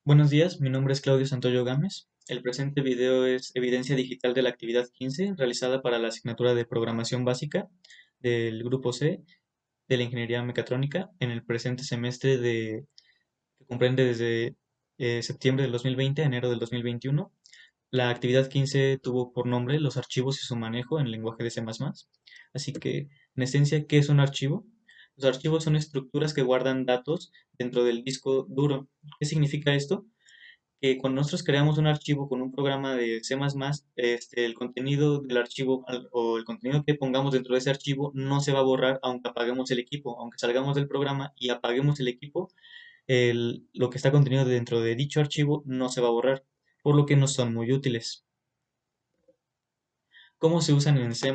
Buenos días, mi nombre es Claudio Santoyo Gámez. El presente video es evidencia digital de la actividad 15 realizada para la asignatura de programación básica del grupo C de la ingeniería mecatrónica en el presente semestre que comprende desde septiembre del 2020 a enero del 2021. La actividad 15 tuvo por nombre los archivos y su manejo en lenguaje de C++. Así que, en esencia, ¿qué es un archivo? Los archivos son estructuras que guardan datos dentro del disco duro. ¿Qué significa esto? Que cuando nosotros creamos un archivo con un programa de C++, el contenido del archivo o el contenido que pongamos dentro de ese archivo no se va a borrar aunque apaguemos el equipo, aunque salgamos del programa y apaguemos el equipo, lo que está contenido dentro de dicho archivo no se va a borrar, por lo que no son muy útiles. ¿Cómo se usan en C++?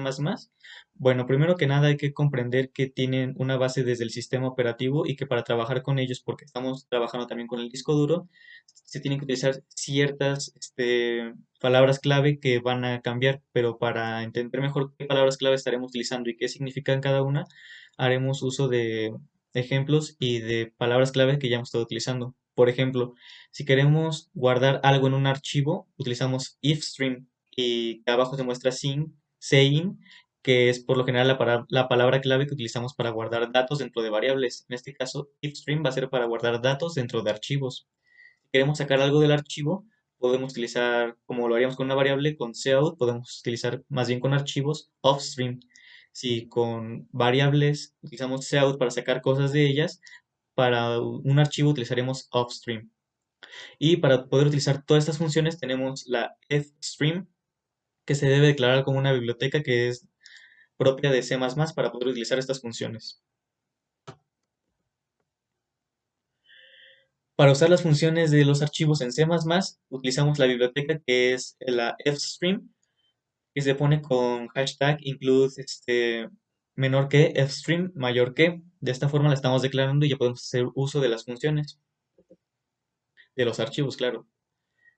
Bueno, primero que nada hay que comprender que tienen una base desde el sistema operativo y que para trabajar con ellos, porque estamos trabajando también con el disco duro, se tienen que utilizar ciertas palabras clave que van a cambiar, pero para entender mejor qué palabras clave estaremos utilizando y qué significan cada una, haremos uso de ejemplos y de palabras clave que ya hemos estado utilizando. Por ejemplo, si queremos guardar algo en un archivo, utilizamos ifstream y que abajo se muestra sein, que es por lo general la palabra clave que utilizamos para guardar datos dentro de variables. En este caso, ifstream va a ser para guardar datos dentro de archivos. Si queremos sacar algo del archivo, podemos utilizar, como lo haríamos con una variable, con cout, podemos utilizar más bien con archivos offstream. Si con variables utilizamos cout para sacar cosas de ellas, para un archivo utilizaremos offstream. Y para poder utilizar todas estas funciones tenemos la fstream, que se debe declarar como una biblioteca que es propia de C++ para poder utilizar estas funciones. Para usar las funciones de los archivos en C++, utilizamos la biblioteca que es la fstream, que se pone con hashtag include menor que fstream mayor que. De esta forma la estamos declarando y ya podemos hacer uso de las funciones, de los archivos, claro.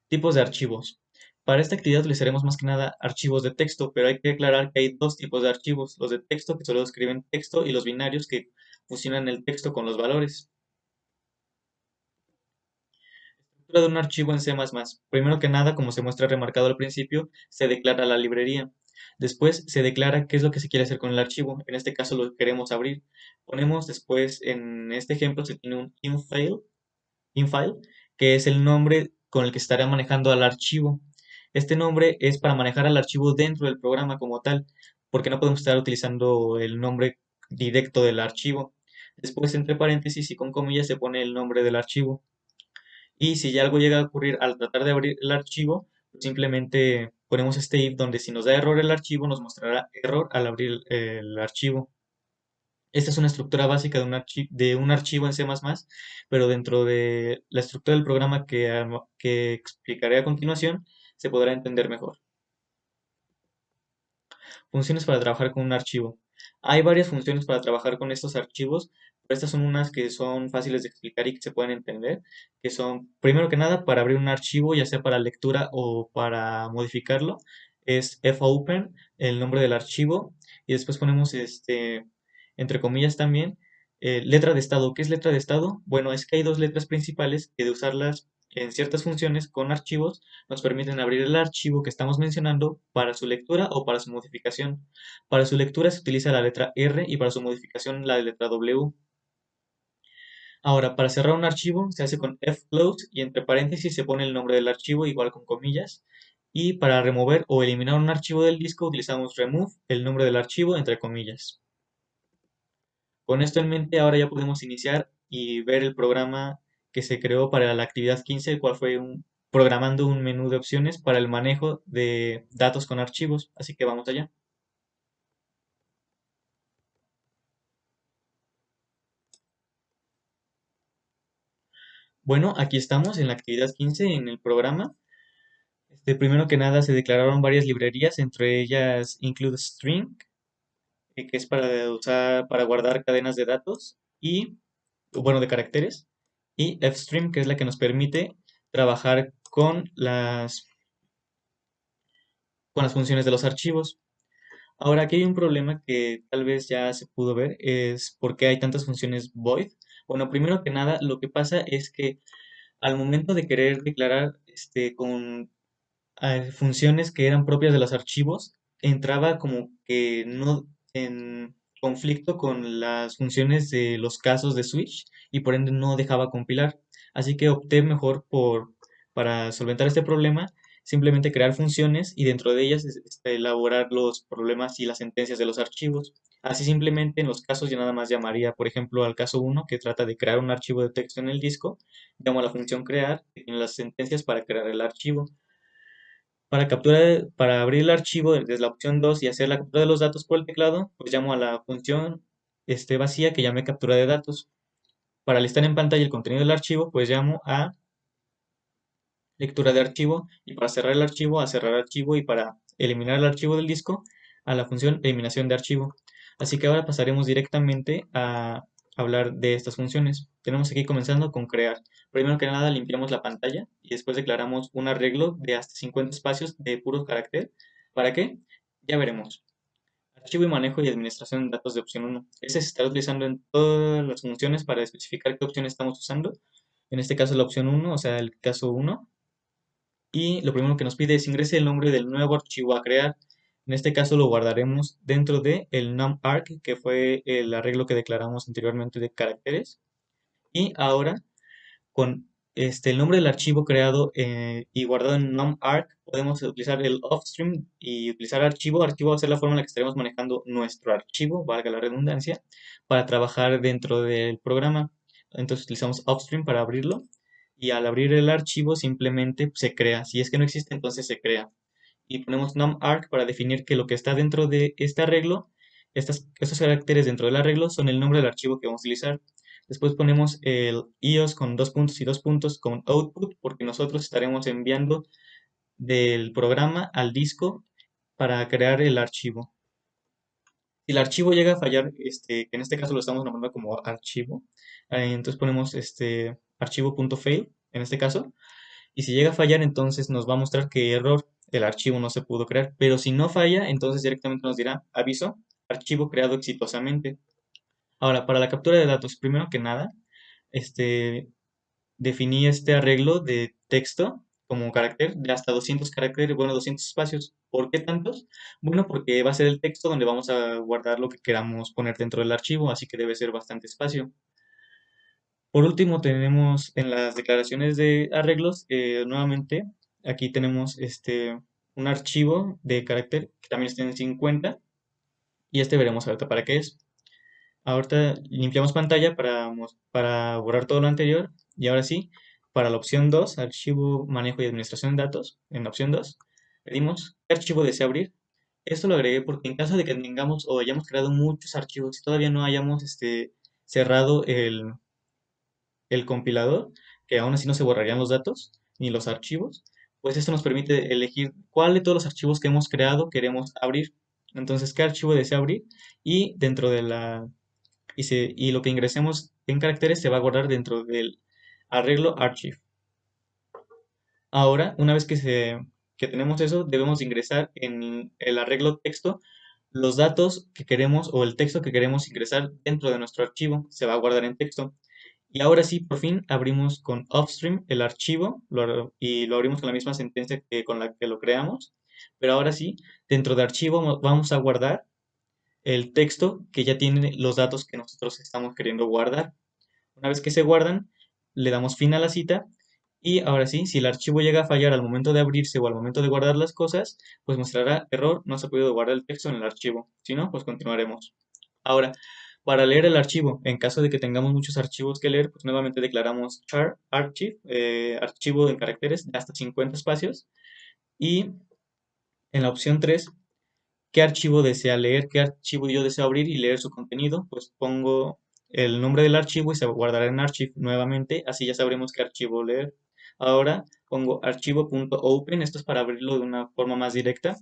Tipos de archivos. Para esta actividad utilizaremos más que nada archivos de texto, pero hay que aclarar que hay dos tipos de archivos, los de texto que solo escriben texto y los binarios que fusionan el texto con los valores. Estructura de un archivo en C++. Primero que nada, como se muestra remarcado al principio, se declara la librería. Después se declara qué es lo que se quiere hacer con el archivo. En este caso lo queremos abrir. Ponemos después, en este ejemplo, se tiene un infile, que es el nombre con el que estará manejando al archivo. Este nombre es para manejar al archivo dentro del programa como tal, porque no podemos estar utilizando el nombre directo del archivo. Después, entre paréntesis y con comillas, se pone el nombre del archivo. Y si ya algo llega a ocurrir al tratar de abrir el archivo, pues simplemente ponemos este if donde si nos da error el archivo, nos mostrará error al abrir el archivo. Esta es una estructura básica de un archivo en C++, pero dentro de la estructura del programa que explicaré a continuación, se podrá entender mejor. Funciones para trabajar con un archivo. Hay varias funciones para trabajar con estos archivos, pero estas son unas que son fáciles de explicar y que se pueden entender, que son, primero que nada, para abrir un archivo, ya sea para lectura o para modificarlo, es fopen, el nombre del archivo, y después ponemos, entre comillas también, letra de estado. ¿Qué es letra de estado? Bueno, es que hay dos letras principales que de usarlas en ciertas funciones con archivos nos permiten abrir el archivo que estamos mencionando para su lectura o para su modificación. Para su lectura se utiliza la letra R y para su modificación la letra W. Ahora, para cerrar un archivo se hace con fclose y entre paréntesis se pone el nombre del archivo igual con comillas. Y para remover o eliminar un archivo del disco utilizamos remove, el nombre del archivo entre comillas. Con esto en mente, ahora ya podemos iniciar y ver el programa que se creó para la actividad 15, el cual fue programando un menú de opciones para el manejo de datos con archivos. Así que vamos allá. Bueno, aquí estamos en la actividad 15 en el programa. Primero que nada se declararon varias librerías, entre ellas include string, que es para usar para guardar cadenas de datos y bueno, de caracteres, y fstream, que es la que nos permite trabajar con las funciones de los archivos. Ahora, aquí hay un problema que tal vez ya se pudo ver, es por qué hay tantas funciones void. Bueno, primero que nada, lo que pasa es que Al momento de querer declarar con funciones que eran propias de los archivos, entraba como que no en conflicto con las funciones de los casos de switch y por ende no dejaba compilar. Así que opté mejor para solventar este problema, simplemente crear funciones y dentro de ellas elaborar los problemas y las sentencias de los archivos. Así simplemente en los casos yo nada más llamaría, por ejemplo, al caso uno que trata de crear un archivo de texto en el disco, llamo a la función crear, que tiene las sentencias para crear el archivo. Para abrir el archivo desde la opción 2 y hacer la captura de los datos por el teclado, pues llamo a la función vacía que llame captura de datos. Para listar en pantalla el contenido del archivo, pues llamo a lectura de archivo y para cerrar el archivo, a cerrar archivo y para eliminar el archivo del disco, a la función eliminación de archivo. Así que ahora pasaremos directamente a hablar de estas funciones. Tenemos aquí comenzando con crear. Primero que nada limpiamos la pantalla y después declaramos un arreglo de hasta 50 espacios de puro carácter. ¿Para qué? Ya veremos. Archivo y manejo y administración de datos de opción uno. Ese se estará utilizando en todas las funciones para especificar qué opción estamos usando. En este caso la opción uno, o sea, el caso uno, y lo primero que nos pide es ingrese el nombre del nuevo archivo a crear. En este caso lo guardaremos dentro de el numarc, que fue el arreglo que declaramos anteriormente de caracteres. Y ahora, con el nombre del archivo creado y guardado en numarc, podemos utilizar el offstream y utilizar archivo. Archivo va a ser la forma en la que estaremos manejando nuestro archivo, valga la redundancia, para trabajar dentro del programa. Entonces utilizamos offstream para abrirlo y al abrir el archivo simplemente se crea. Si es que no existe, entonces se crea. Y ponemos numarc para definir que lo que está dentro de este arreglo, estos caracteres dentro del arreglo son el nombre del archivo que vamos a utilizar. Después ponemos el ios con dos puntos y dos puntos con output porque nosotros estaremos enviando del programa al disco para crear el archivo. Si el archivo llega a fallar, que en este caso lo estamos nombrando como archivo, entonces ponemos archivo.fail en este caso, y si llega a fallar, entonces nos va a mostrar que error, el archivo no se pudo crear, pero si no falla, entonces directamente nos dirá aviso, archivo creado exitosamente. Ahora, para la captura de datos, primero que nada, este, definí este arreglo de texto como carácter de hasta 200 caracteres, bueno, 200 espacios. ¿Por qué tantos? Bueno, porque va a ser el texto donde vamos a guardar lo que queramos poner dentro del archivo, así que debe ser bastante espacio. Por último, tenemos en las declaraciones de arreglos, nuevamente, aquí tenemos un archivo de carácter que también está en 50 y veremos ahorita para qué es. Ahorita limpiamos pantalla para borrar todo lo anterior y ahora sí, para la opción 2 archivo, manejo y administración de datos, en la opción 2 pedimos qué archivo desea abrir. Esto lo agregué porque en caso de que tengamos o hayamos creado muchos archivos y todavía no hayamos cerrado el compilador, que aún así no se borrarían los datos ni los archivos, pues esto nos permite elegir cuál de todos los archivos que hemos creado queremos abrir. Entonces, qué archivo desea abrir y dentro de y lo que ingresemos en caracteres se va a guardar dentro del arreglo archive. Ahora, una vez que tenemos eso, debemos ingresar en el arreglo texto los datos que queremos o el texto que queremos ingresar dentro de nuestro archivo. Se va a guardar en texto. Y ahora sí, por fin abrimos con Upstream el archivo y lo abrimos con la misma sentencia que con la que lo creamos. Pero ahora sí, dentro de archivo vamos a guardar el texto que ya tiene los datos que nosotros estamos queriendo guardar. Una vez que se guardan, le damos fin a la cita y ahora sí, si el archivo llega a fallar al momento de abrirse o al momento de guardar las cosas, pues mostrará error, no se ha podido guardar el texto en el archivo. Si no, pues continuaremos. Ahora, para leer el archivo, en caso de que tengamos muchos archivos que leer, pues nuevamente declaramos char archive, archivo en caracteres de hasta 50 espacios. Y en la opción 3, ¿qué archivo desea leer? ¿Qué archivo yo deseo abrir y leer su contenido? Pues pongo el nombre del archivo y se guardará en archive nuevamente, así ya sabremos qué archivo leer. Ahora pongo archivo.open, esto es para abrirlo de una forma más directa.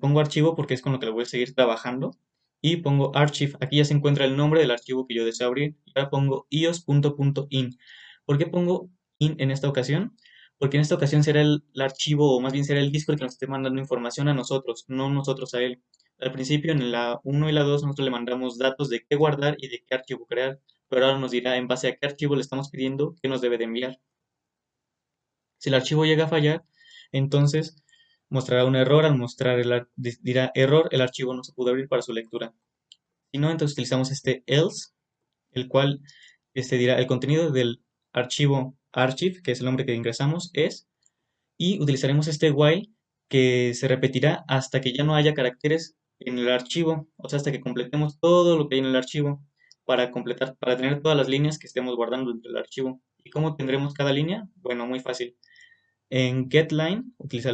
Pongo archivo porque es con lo que lo voy a seguir trabajando. Y pongo archive. Aquí ya se encuentra el nombre del archivo que yo deseo abrir. Y ahora pongo ios.in. ¿Por qué pongo in en esta ocasión? Porque en esta ocasión será el archivo, o más bien será el disco el que nos esté mandando información a nosotros, no nosotros a él. Al principio, en la uno y la 2 nosotros le mandamos datos de qué guardar y de qué archivo crear, pero ahora nos dirá en base a qué archivo le estamos pidiendo que nos debe de enviar. Si el archivo llega a fallar, entonces mostrará un error al mostrar dirá error, el archivo no se pudo abrir para su lectura. Si no, entonces utilizamos este else, el cual dirá el contenido del archivo archive, que es el nombre que ingresamos, es, y utilizaremos este while que se repetirá hasta que ya no haya caracteres en el archivo, o sea, hasta que completemos todo lo que hay en el archivo para completar, para tener todas las líneas que estemos guardando dentro del archivo. ¿Y cómo tendremos cada línea? Bueno, muy fácil. En getLine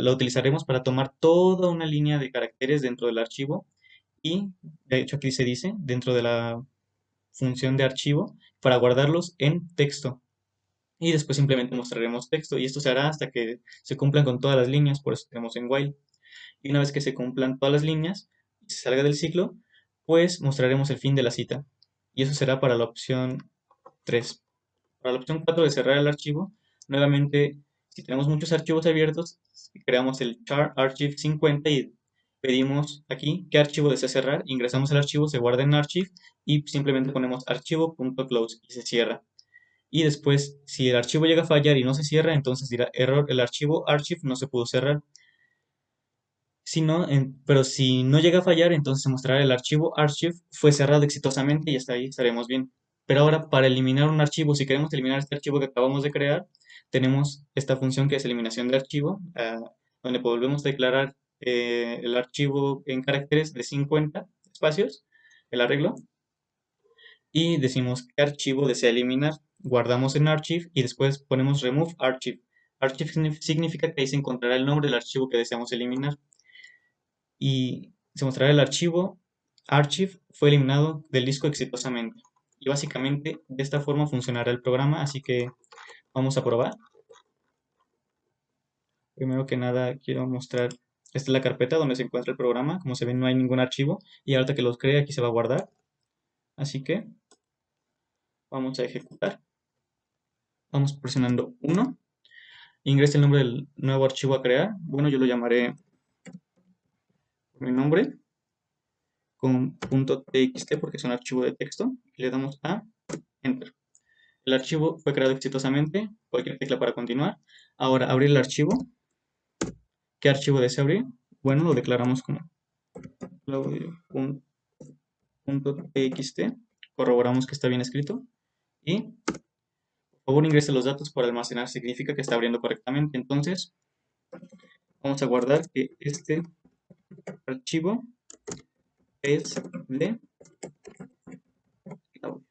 lo utilizaremos para tomar toda una línea de caracteres dentro del archivo y, de hecho, aquí se dice, dentro de la función de archivo, para guardarlos en texto. Y después simplemente mostraremos texto y esto se hará hasta que se cumplan con todas las líneas, por eso tenemos en while. Y una vez que se cumplan todas las líneas y se salga del ciclo, pues mostraremos el fin de la cita. Y eso será para la opción 3. Para la opción 4 de cerrar el archivo, nuevamente, si tenemos muchos archivos abiertos, creamos el char archive 50 y pedimos aquí qué archivo desea cerrar, ingresamos el archivo, se guarda en archive y simplemente ponemos archivo.close y se cierra. Y después, si el archivo llega a fallar y no se cierra, entonces dirá error, el archivo archive no se pudo cerrar. Si no, pero si no llega a fallar, entonces se mostrará el archivo archive fue cerrado exitosamente y hasta ahí estaremos bien. Pero ahora, para eliminar un archivo, si queremos eliminar este archivo que acabamos de crear, tenemos esta función que es eliminación de archivo, donde volvemos a declarar el archivo en caracteres de 50 espacios, el arreglo, y decimos qué archivo desea eliminar. Guardamos en archive y después ponemos remove archive. Archive significa que ahí se encontrará el nombre del archivo que deseamos eliminar y se mostrará el archivo archive fue eliminado del disco exitosamente. Y básicamente de esta forma funcionará el programa, así que vamos a probar. Primero que nada quiero mostrar, esta es la carpeta donde se encuentra el programa. Como se ven no hay ningún archivo y ahorita que los cree aquí se va a guardar. Así que vamos a ejecutar. Vamos presionando 1. Ingrese el nombre del nuevo archivo a crear. Bueno, yo lo llamaré por mi nombre con .txt porque es un archivo de texto. Y le damos a Enter. El archivo fue creado exitosamente. Cualquier tecla para continuar. Ahora, abrir el archivo. ¿Qué archivo desea abrir? Bueno, lo declaramos como claudio.txt. Corroboramos que está bien escrito. Y, por favor, ingrese los datos para almacenar. Significa que está abriendo correctamente. Entonces, vamos a guardar que este archivo es de Claudio.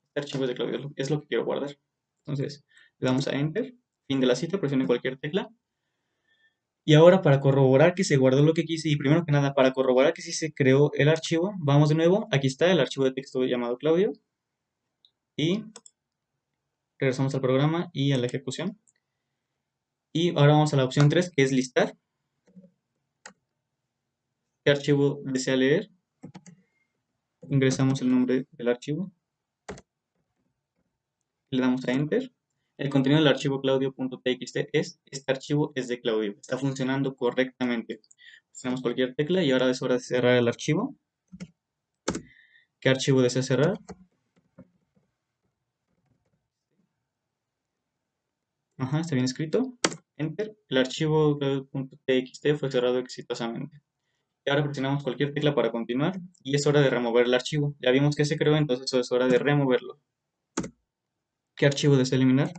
Este archivo es de Claudio. Es lo que quiero guardar. Entonces, le damos a Enter. Fin de la cita. Presione cualquier tecla. Y ahora para corroborar que se guardó lo que quise y primero que nada para corroborar que sí se creó el archivo, vamos de nuevo, aquí está el archivo de texto llamado Claudio y regresamos al programa y a la ejecución. Y ahora vamos a la opción 3 que es listar. ¿Qué archivo desea leer? Ingresamos el nombre del archivo, le damos a Enter. El contenido del archivo claudio.txt es, este archivo es de Claudio, está funcionando correctamente. Presionamos cualquier tecla y ahora es hora de cerrar el archivo. ¿Qué archivo desea cerrar? Ajá, está bien escrito. Enter. El archivo .txt fue cerrado exitosamente. Y ahora presionamos cualquier tecla para continuar y es hora de remover el archivo. Ya vimos que se creó, entonces es hora de removerlo. ¿Qué archivo desea eliminar?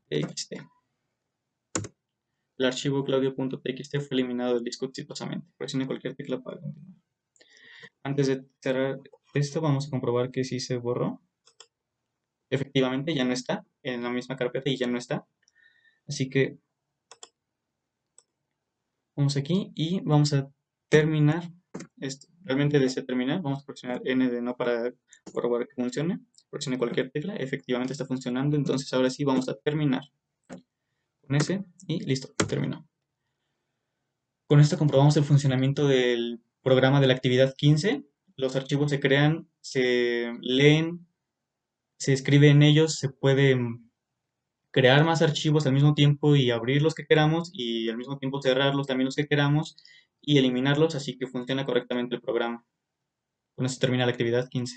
Txt. El archivo claudio.txt fue eliminado del disco exitosamente. Presione cualquier tecla para continuar. Antes de cerrar esto, vamos a comprobar que sí se borró. Efectivamente, ya no está en la misma carpeta y ya no está. Así que vamos aquí y vamos a terminar esto. Realmente desea terminar. Vamos a presionar N de no para corroborar que funcione. Presione cualquier tecla. Efectivamente está funcionando. Entonces ahora sí vamos a terminar con S y listo, terminó. Con esto comprobamos el funcionamiento del programa de la actividad 15. Los archivos se crean, se leen, se escribe en ellos, se pueden crear más archivos al mismo tiempo y abrir los que queramos y al mismo tiempo cerrarlos también los que queramos y eliminarlos, así que funciona correctamente el programa. Con eso termina la actividad 15.